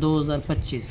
2025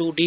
2D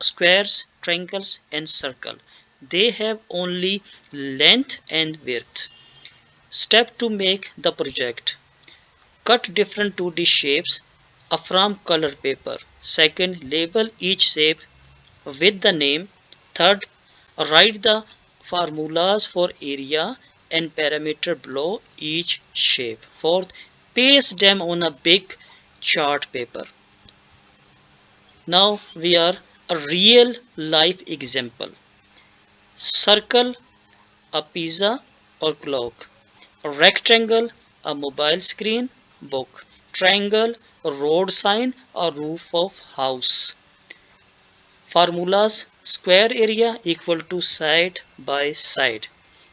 squares, triangles and circle. They have only length and width. Step to make the project: cut different 2D shapes from color paper. Second, label each shape with the name. Third, write the formulas for area and perimeter below each shape. Fourth, paste them on a big chart paper. Now we are a real life example. Circle, a pizza or clock. A rectangle, a mobile screen, book. Triangle, a road sign or roof of house. Formulas: square area equal to side by side.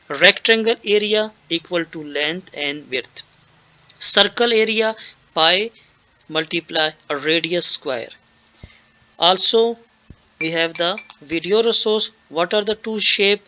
Rectangle area equal to length and width. Circle area pi multiply a radius square. Also we have the video resource. What are the two shape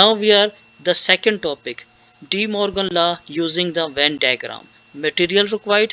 Now we are the second topic: De Morgan law using the Venn diagram. Material required،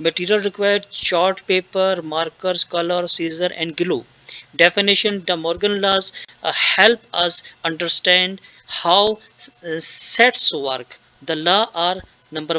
Material required: chart paper, markers, color, scissor and glue. Definition: the Morgan laws help us understand how sets work. The law are: number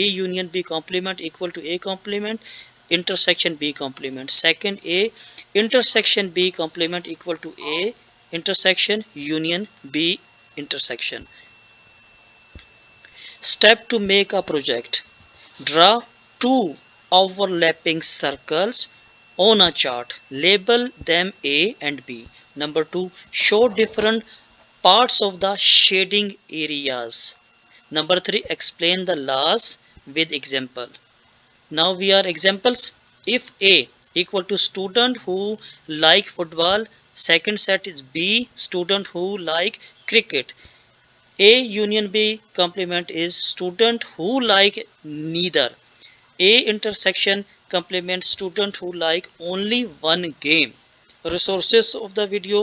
A union B complement equal to A complement intersection B complement. Second, A intersection B complement equal to A intersection union B intersection. Step to make a project: draw two overlapping circles on a chart. Label them A and B. Number 2, show different parts of the shading areas. Number 3, explain the laws with example. Now we are examples. If A equal to student who like football, second set is B, student who like cricket. A union B complement is student who like neither. A intersection complement student who like only one game. Resources of the video: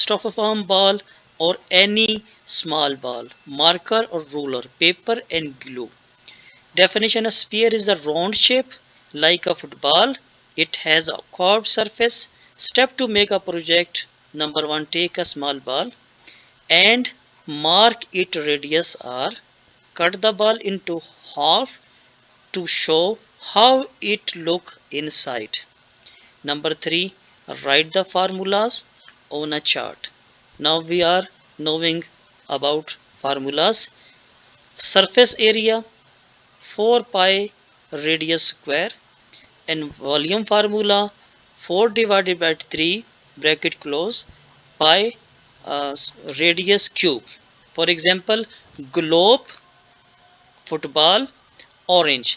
styrofoam ball or any small ball, marker or ruler, paper and glue. Definition: a sphere is the round shape like a football. It has a curved surface. Step to make a project: number 1, take a small ball and mark its radius r. Cut the ball into half to show how it look inside. Number 3, write the formulas on a chart. Now we are knowing about formulas. Surface area 4 pi radius square, and volume formula 4 divided by 3 bracket close pi radius cube. For example, globe, football, orange.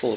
4،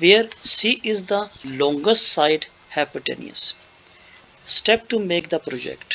where C is the longest side hypotenuse. Step to make the project.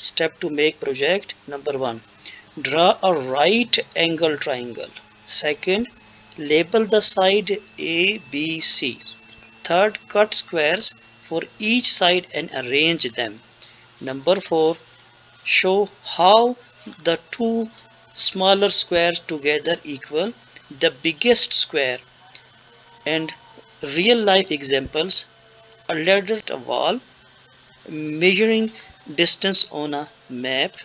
Step to make project: number 1, draw a right angle triangle. Second, label the side A, B, C. Third, cut squares for each side and arrange them. Number 4, show how the two smaller squares together equal the biggest square. And real life examples: a ladder, a wall, measuring distance on a map.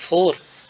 4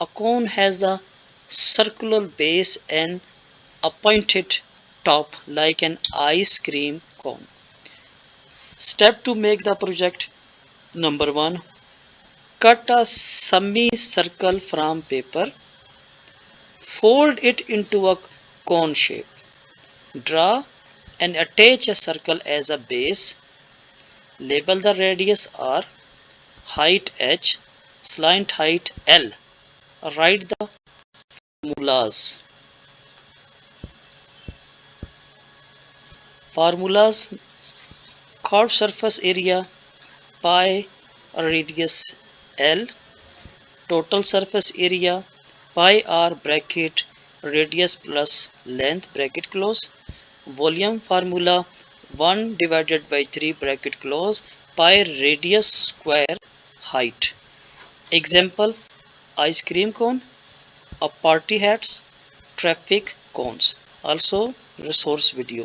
a cone has a circular base and a pointed top like an ice cream cone. Step to make the project: number 1, cut a semicircle from paper, fold it into a cone shape. Draw and attach a circle as a base. Label the radius R, height H, slant height L. Write the formulas. Formulas: curved surface area pi radius L, total surface area pi r bracket radius plus length bracket close, volume formula 1 divided by 3 bracket close pi radius square height. Example: ice cream cone, a party hats, traffic cones. Also resource video.